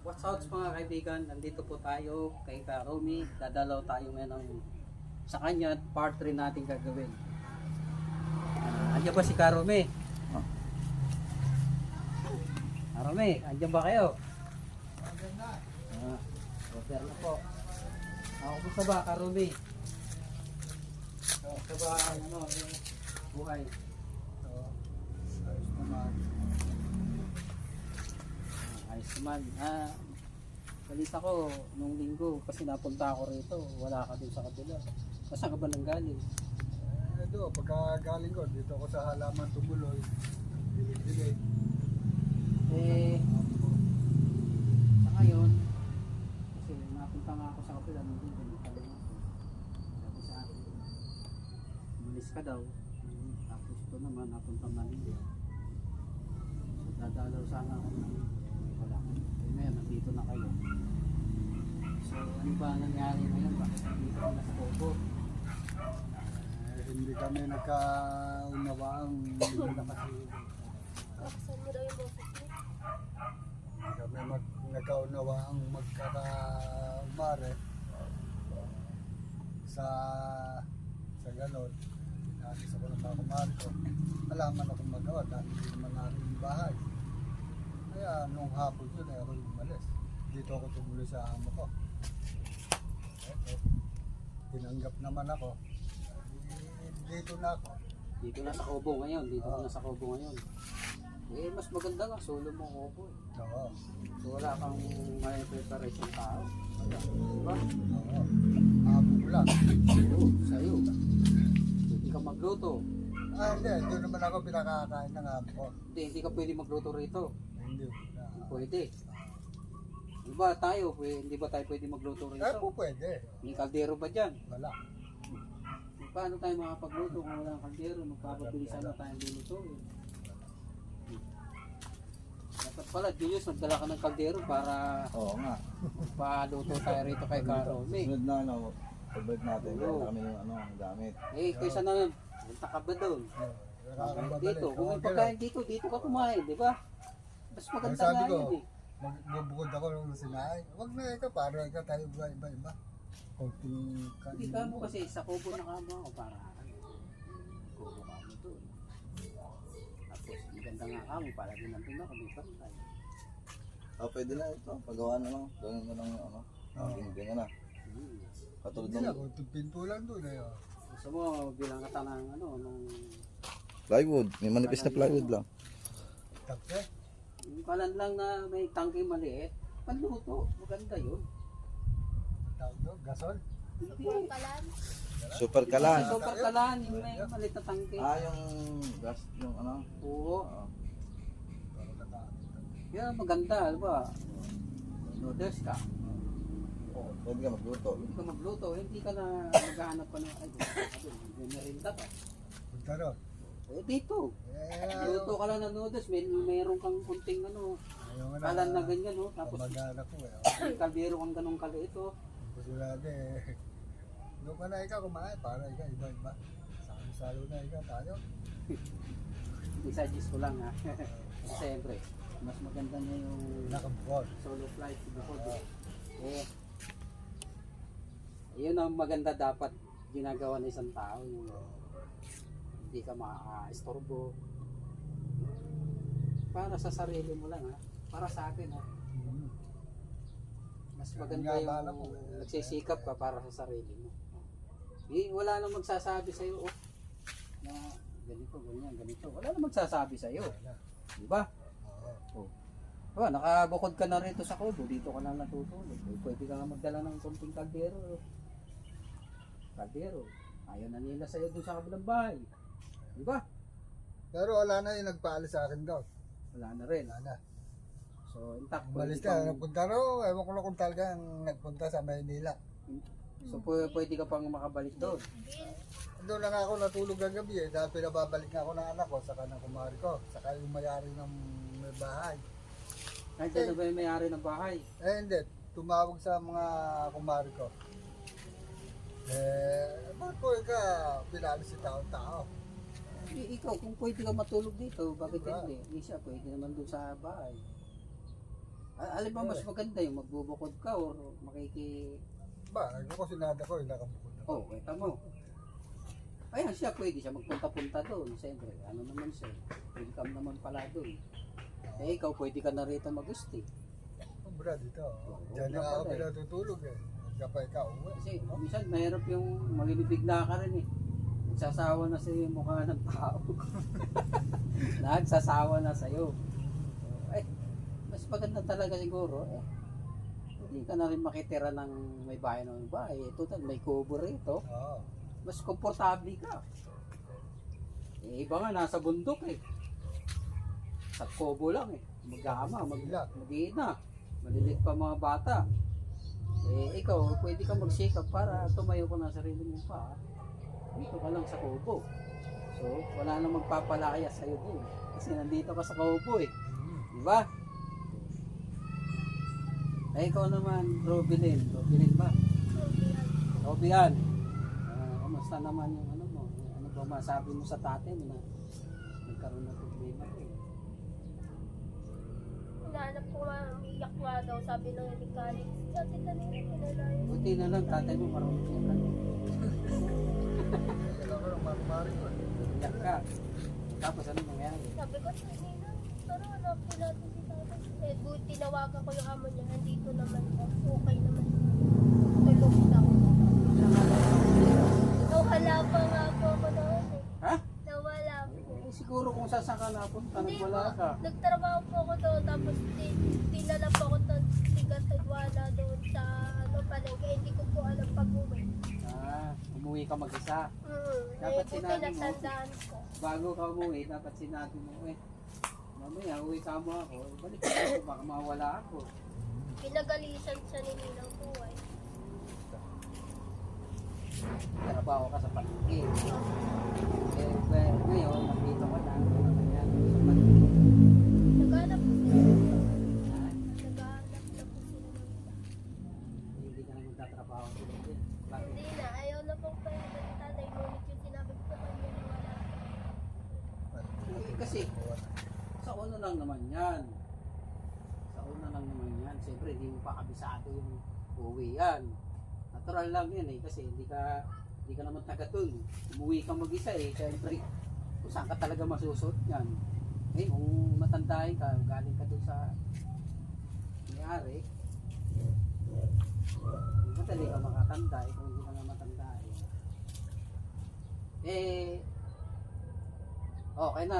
What's up mga kaibigan, nandito po tayo kay Karomi. Dadalaw tayo ngayon sa kanya at part 3 natin gagawin. Andiyan ba si Karomi? Karomi, andiyan ba kayo? Order na po. Kumusta ba Karomi? Kumusta ba ano, yung buhay? Ayos naman. Ayos naman. Balita ko nung linggo kasi napunta ako rito, wala ka dun sa kabila. Saan ka ba nang galing? Ito, pagkagaling ko, dito ako sa halaman tumuloy. Dilig-dilig. Sa ngayon, kasi napunta nga ako sa kabila nung linggo, nagtanong ako. Sabi sa akin, umalis ka daw. Tapos ito naman, napunta Manila. So dadalaw sana ako ng wala ka. Ngayon, nandito na kayo. So, ano ba nangyari ngayon? Bakit nandito ka na sa Cobo? Hindi kami nagkaunawaan. Hindi na kasi. Kakasal mo daw yung boses mo? Hindi kami nagkaunawaang magkakaumare. Sa ganon. Inalis ako ng mga kumare ko. Alaman akong magawa dahil hindi naman namin yung bahay. Kaya nung hapon yun ay ako umalis. Dito ako tumuloy sa amo ko. Eto, tinanggap naman ako. Dito na ako. Dito na sa Cobo ngayon, dito ka na sa Cobo ngayon. Mas maganda nga, solo mo Cobo. Oo. So wala kang may preparation tao. Diba? Oo. Amo ko lang. Sa'yo. Hindi ka magluto. Hindi. Doon naman ako pinakakain ng amo ko. Hindi ka pwede magluto rito. Hindi. Pwede. Diba tayo, hindi ba tayo pwede magluto Ay rito? po pwede. May kaldero ba dyan? Wala. Paano tayo makapagluto kung walang kaldero? Magpapabilisan na tayong luluto. Dapat pala, Julius, magdala ka ng kaldero para Oo nga. paluto tayo rito kay Karomi. Sunod na ano, pagbalik natin, Oo. meron kami yung ano, gamit. Kaysa na, punta ka ba doon? Wala akong babalik. Dito, kung may Okay pagkain dito ka kumain, di ba? Mas maganda Sabi nga ko, yun eh. Magbubukod ako ng sinahay. Huwag na ikaw, para ikaw tayo iba-iba. Konting Hindi ka mo kasi sa Cobo na kamo ako para Cobo ka mo doon. Tapos maganda nga kamo para din nandun ako, may pantay. Pwede na ito, pagawa na lang. Gawin mo lang yung ano, ganyan na. Katulad Hindi ng lang, konting pinto lang doon eh. Gusto mo, bilang kata ng ano, nung plywood, may manipis na plywood lang. Tapos yung kalan lang na may tangke maliit, panluto, maganda yun. tawag doon, gasol. Hindi, Kalan? Super kalan. super kalan, yung may maliit na tangke. Yung gas, yung ano. Oo, Oo. yan maganda, di ba? Noodles ka. Pwede ka magluto. Hindi ka magluto, hindi ka na maghahanap pa ng, ay, may merinda ka. Punta doon. Dito. Luto ka lang ng noodles, mayroon kang kunting ano, Ayaw nga kalan na ganyan, no? Tapos Kamag-anak ko eh. may kaldero kang ganong kaliit, oh. Gusto natin eh. Doon ka na ikaw kumain, para ikaw iba-iba. Salo-salo na ikaw tayo. I-suggest ko lang, ha. Kasi siyempre, mas maganda na yung Nakabukod. solo flight before yun ang maganda dapat ginagawa ng isang tao, yung hindi ka maka-istorbo para sa sarili mo lang, ha, para sa akin, ha. Mas maganda Nga, yung bala ko, nagsisikap ka para sa sarili mo. Wala nang magsasabi sa'yo, oh, na ganito, ganyan, ganito. Wala nang magsasabi sa'yo, di ba? Oo. Diba, nakabukod ka na rito sa Cobo, dito ka na natutulog. Pwede ka nga magdala ng konting kaldero. Kaldero. Ayaw na nila sa'yo doon sa kabilang bahay. Di ba? Pero wala na yung nagpaalis sa akin daw. Wala na rin. Wala na. So, intact. Umalis ka, nagpunta ro. Ewan ko na kung talaga ang nagpunta sa Maynila. So, pwede ka pang makabalik doon. Doon lang ako natulog ang gabi eh. Dahil pinababalik na ako ng anak ko, saka ng kumari ko, saka yung mayari ng may bahay. Kahit na ba yung may-ari ng bahay? Hindi. Tumawag sa mga kumari ko. Bakit po ka pinalis si tao-tao? Ikaw, kung pwede ka matulog dito, bakit hindi? Hindi siya, pwede naman doon sa bahay. Alin ba mas maganda yung magbubukod ka or Ba, ako sinada ko, yung nakabukod na. Oh, kita mo. Ayan siya, pwede siya magpunta-punta doon. Siyempre, ano naman siya. Welcome naman pala doon. Eh, ikaw pwede ka na rito mag-gusti. Brad, dito. Oo, Diyan na wala ako pala eh. pinatutulog eh. Kapay ka uwi. Kasi minsan mahirap yung magbibigla ka rin eh. Nagsasawa na sa'yo yung mukha ng tao. Nagsasawa na sa'yo. So, mas maganda talaga siguro eh. Hindi ka na rin makitira ng may bahay ng bahay. Total, may kubo rito. Oo. Mas komportable ka. Eh, iba nga, nasa bundok eh. Sa kubo lang eh. Mag-ama, mag-ina. Malilit pa mga bata. Eh, ikaw, pwede kang magsikap para tumayo ka na sarili mong paa. Dito ka lang sa kubo. So, wala nang magpapalaya sa'yo doon. Kasi nandito ka sa kubo eh. Diba? Eh, ikaw naman, Robilin. Robilin ba? Robian. Kamusta naman yung ano mo? Ano ba masabi mo sa tatay mo na nagkaroon ng problema ko eh? Hinahanap ko nga, umiyak nga daw, sabi ng Nicalis. Sabi kanina, pinalayo. Buti na lang tatay mo marunong siya ka. Kailangan ko ng mari ko eh. Iyak ka. Tapos ano nangyari? Sabi ko, kanina, pero hanapin natin si tatay. Eh, buti tinawagan ko yung amo niya, nandito naman siya. Okay naman. Tulog daw. Nawala pa nga po ako noon eh. Ha? Nawala po. Eh, siguro kung saan ka napunta, Hindi nagwala po. ka. Nagtrabaho po ako doon, tapos dinala po ako ng tiga-tagwala doon sa palengke. Hindi ko po alam pag-uwi. Umuwi ka mag-isa. Eh, buti sinabi mo. natandaan ko. Bago ka umuwi, dapat sinabi mo, mamaya uwi ka mo ako, balik ka ako, baka mawala ako. Pinagalisan siya ni Ninang Buhay. Trabaho ka sa palengke. Eh, ngayon, nandito ka na, ano nangyari sa palengke? Naghanap po sila. Ha? Naghanap na po sila. Hindi ka na magtatrabaho sila din. Bakit? Hindi na, ayaw na pong pala ng tatay. Ngunit yung sinabi ko sa kanya na wala. Kasi, sa una lang naman yan. Sa una lang naman yan. Siyempre, hindi mo pa kabisado yung uwi yan. Natural lang yan eh. Kasi hindi ka naman taga doon. Umuwi ka mag-isa eh. Siyempre, kung saan ka talaga masusot yan. Eh, kung matandahin ka, galing ka doon sa may-ari, madali ka makatanda eh. Kung hindi ka nga matandahin. Eh, okay na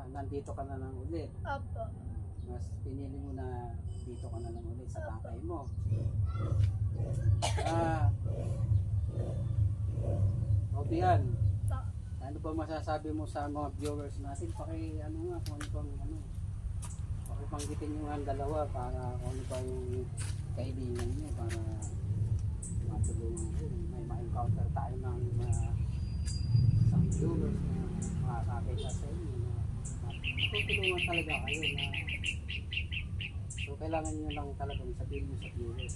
nandito ka na lang ulit. Apo. Mas pinili mo na dito ka na lang ulit sa tatay mo. Obian, Pa. ano ba masasabi mo sa mga viewers natin? Ano nga, kung ano bang pakipanggitin nyo ang dalawa para kung ano ba yung kailangan nyo para matulungan ko. May ma-encounter tayo ng isang viewers na makakakita sa inyo na matutulungan talaga kayo na so kailangan nyo lang talagang sabihin mo sa viewers.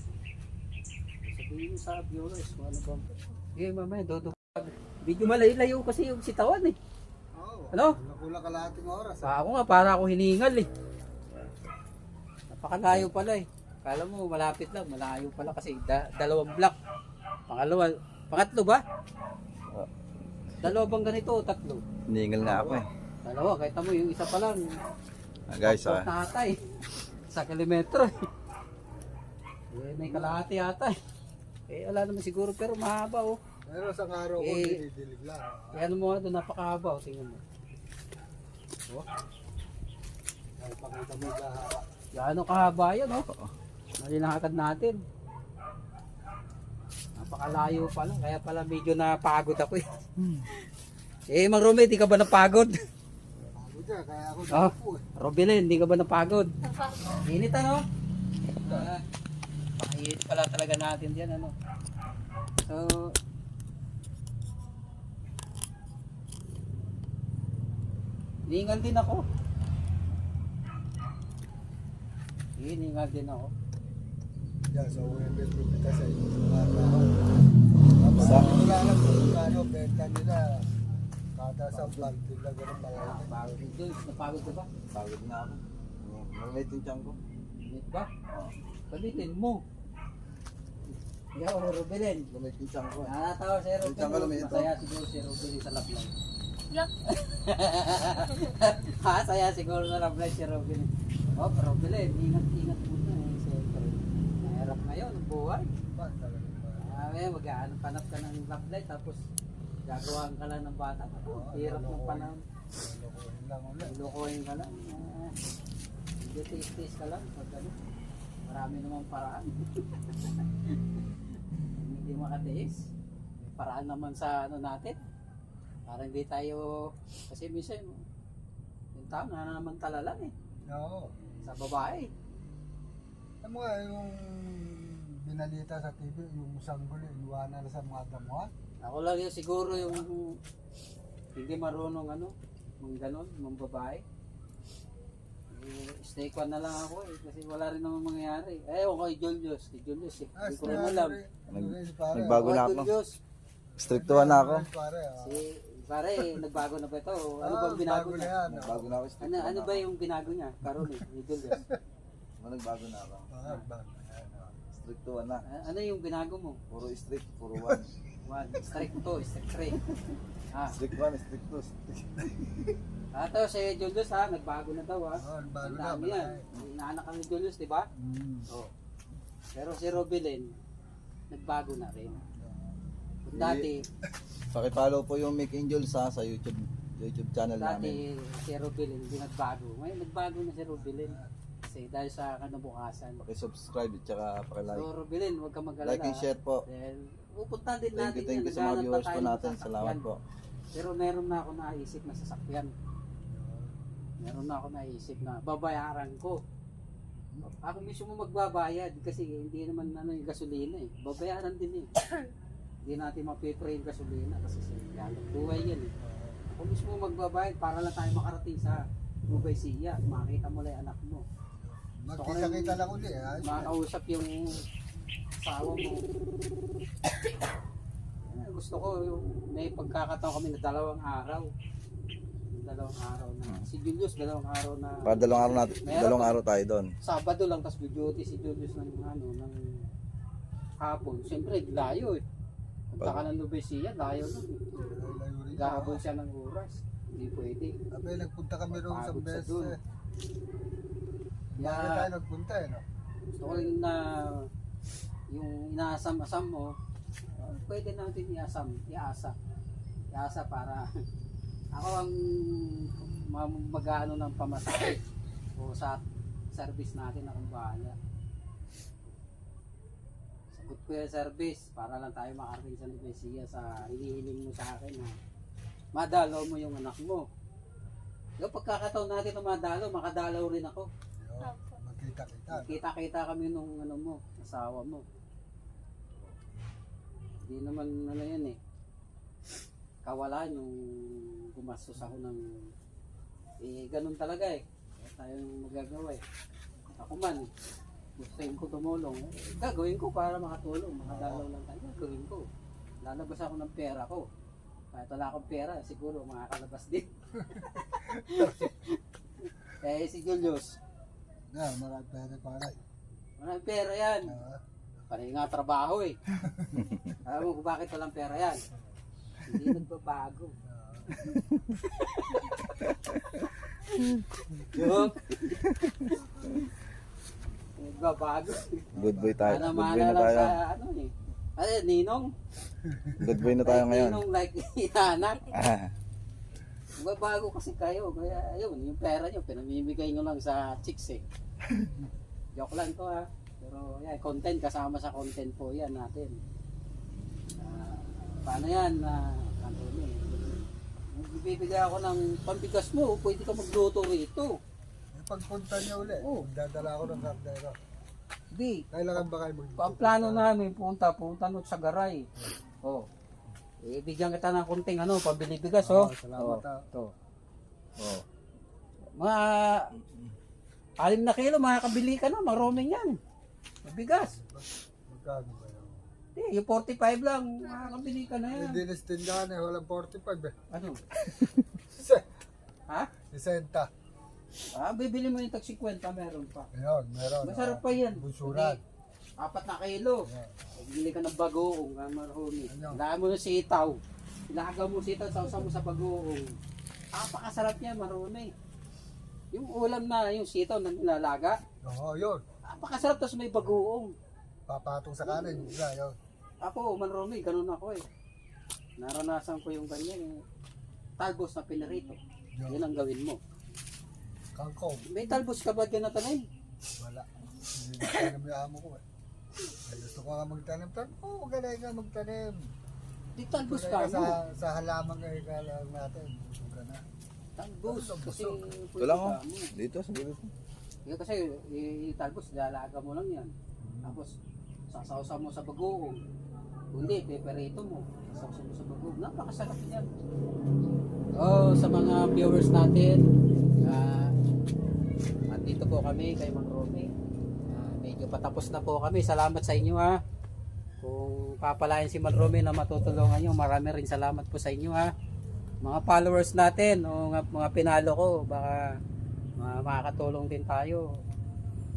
Sabihin mo sa viewers kung ano ba. Eh mamaya, dodo. Medyo malayo kasi yung sitawan eh. Oo. Ano? Nakulang kalahating oras. Ako nga, para ako hiningal eh. Napakalayo pala eh. Kala mo malapit lang, malayo pala kasi dalawang block. Pangatlo ba? Dalawa bang ganito o tatlo? Hiningal nga ako eh. Dalawa, kahit mo yung isa pa lang. Guys, Tatay. Sa kilometro eh. May kalahati yata eh. Eh wala naman siguro pero mahaba oh. Pero sa araw ko, Eh, dinidilig lang. Eh ano mo nga doon, napakahaba oh. Tingnan mo. Oh. Ay, pakita mo ba? Gaano kahaba yan oh. Nalinakad natin. Napakalayo pala. Kaya pala medyo napagod ako eh. Eh Mang Romel, di ka ba napagod? Ako dyan, kaya ako Oh, naku eh. Robelin, di ka ba napagod? Init ano? Pakihit pala talaga natin diyan ano. So, hiningal din ako. Hiningal din ako. Yan, sa Webel, bibita sa inyo. Tapos, wala lang kung ano, benta nila. Kada sa vlog, nila ganun malaki. Napagod din. Napagod ka ba? Pagod na ako. Malit yung tiyan ko. Init ba? Oo. Gamitin mo. Ikaw, Rubilin. Lumit yung tiyan ko. Nakatawa si Yung tiyan ko Rubilin. lumit. Masaya siguro si Rubilin sa lablay. Yak. Masaya siguro sa lablay si Rubilin. Oh, Rubilin, ingat-ingat muna eh. Siyempre, mahirap ngayon ang buhay. Ba, talaga ba? Mag-aanap ka ng lablay tapos gagawahan ka lang ng bata. Hirap ng panahon. Lulukuhin lang ulit. Lukohin ka lang. Hindi tiis-tiis ka lang. Pag ano, marami namang paraan. Hindi makatiis. May paraan naman sa ano natin. Para hindi tayo, kasi minsan, yung tao nanamantala lang eh. Oo. Sa babae. Alam mo nga, yung binalita sa TV, yung sanggol, inuwanan na sa mga damuhan. Ako lang yun siguro yung hindi marunong ano, mga ganon, mga babae. Stay kwan na lang ako eh, kasi wala rin namang mangyayari. Ewan ko kay Julius, hindi ko rin alam. Nagbago na ako. Julius, Strictuhan na ako. Pare, si pare, nagbago na ba ito? Ano Ah, bang binago bago na niya? yan. Nagbago na ako. Ano, Strictuhan ano na ba ako. yung binago niya? Karon eh, ni Julius. Nagbago na ako. Bago na yan. Strictuhan na. Ano yung binago mo? Puro strict, puro 1. One, strike 2, strike 3. Strict 1, strict 2, strict Ito si Julius ha, nagbago na daw ha. Oo, bago Ang na. dami yan. Inaanak ka ni Julius, di ba? Oh. Pero si Robilin, nagbago na rin. Kung dati, Pakipollow po yung Mick Angels sa YouTube channel dati namin. si Robilin, hindi nagbago. Ngayon nagbago na si Robilin. Kasi dahil sa kanabukasan. Paki-subscribe at saka paki-like. So Robilin, huwag ka mag-alala. Like and share po. Dahil pupunta din Thank natin you, thank yan. you sa mga Naghahanap viewers tayo po ng natin. sasakyan. Salamat po. Pero meron na ako naisip na sasakyan. Meron na ako naisip na babayaran ko. Ako mismo magbabayad kasi hindi naman ano yung gasolina eh. Babayaran din eh. Hindi natin mapipray yung gasolina kasi sa buhay yan eh. Ako mismo magbabayad para lang tayo makarating sa Nubay Siya. Makita mo lang yung anak mo. Magkita-kita lang uli. Makakausap yung asawa mo. Gusto ko yung may pagkakataon kami na 2 araw. 2 araw na. Si Julius 2 araw na. Para dalawang araw tayo doon. Sabado lang tapos duty si Julius ng ano ng hapon. Siyempre layo eh. Punta ka ng Nubesia, layo na. Gahabol siya ng oras. Hindi pwede. Abay, nagpunta kami roon sa Pagod sa best. dun. Bakit tayo nagpunta no? Gusto ko rin na yung inaasam-asam mo, pwede natin iasa para ako ang mag-ano ng pamasahe o sa service natin akong bahala. Sagot ko yung service para lang tayo makarating sa Nubesia sa hinihiling mo sa akin na madalaw mo yung anak mo. Yung pagkakataon natin na makadalaw rin ako. Magkita-kita. Kita-kita kami nung ano mo, asawa mo. Hindi naman ano yan eh. Kawalan yung gumastos ako ng ganun talaga eh. Kaya tayong magagawa eh. Ako man, gustuin ko tumulong. Gagawin ko para makatulong. Makadalaw lang tayo. Gagawin ko. Lalabas ako ng pera ko. Kahit wala akong pera, siguro makakalabas din. Eh si Julius, Marami pera para. walang pera yan. Panay nga trabaho eh. Alam mo kung bakit walang pera yan? Hindi nagbabago. Joke. Nagbabago. Good boy tayo. Good boy Mana-mana na lang tayo. sa ano eh. Ay, Ninong. Good boy na tayo Like ngayon. Ninong, like inanak. Ah, Nagbabago kasi kayo. Kaya ayun, yung pera nyo, pinamimigay nyo lang sa chicks eh. Joke lang to ha. Pero yan, content, kasama sa content po yan natin. Paano yan? Bibigay ako ng pambigas mo, pwede ka magluto rito. Pagpunta niya uli, dadala ako ng kardero. Hindi. Kailangan ba kayo magluto? Ang plano namin, punta no sa Garay. Oh. Bigyan kita ng kunting ano, pambili bigas oh. Salamat To. Oh. Mga 6 na kilo, makakabili ka na, maroming yan. Mabigas. Magkano ba yun? Yung 45 lang, makakabili ka na yan. Hindi na tindahan walang 45 eh. Ano? Isa- Ha? 60. Bibili mo yung tag 50, meron pa. Ayun, meron. Masarap pa yan. Bunsuran. 4 na kilo. Ayan. Bili ka ng bagoong, marhumi. Ano? Daan mo ng sitaw. Ilaga mo sitaw, sausaw mo sa bagoong. Napakasarap niya, marhumi. Yung ulam na, yung sitaw na nilalaga, Oo, yun. napakasarap, tapos may bagoong. Papatong sa kanin. Yun. Ako, marhumi, ganun ako eh. Naranasan ko yung ganyan eh. Talbos na pinarito. Yun. Yan ang gawin mo. Kangkong. May talbos ka ba dyan na tanim? Wala. Hindi na tanim yung amo ko eh. Ay, gusto ko nga magtanim. Oo, galing nga magtanim. Di talbos Galing ka ka mo. sa halaman ngayon ka lang natin. Gusto ka na. Talbos, kasi Ito lang oh. ka mo. Dito sa gilid. Yung kasi talbos, lalaga mo lang yan. Tapos, sasawsaw mo sa bagoong. Hindi, peperito mo. Sasawsaw mo sa bagoong. Napakasarap yan. Oh, sa mga viewers natin, andito po kami kay Mang Romy. Medyo patapos na po kami. Salamat sa inyo ha. Kung papalain si Mang Romy na matutulungan nyo, marami rin salamat po sa inyo ha. Mga followers natin, o mga pinalo ko, baka makakatulong din tayo.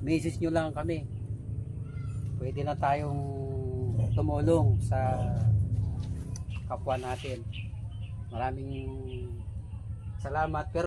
Message nyo lang kami. Pwede na tayong tumulong sa kapwa natin. Maraming salamat. Pero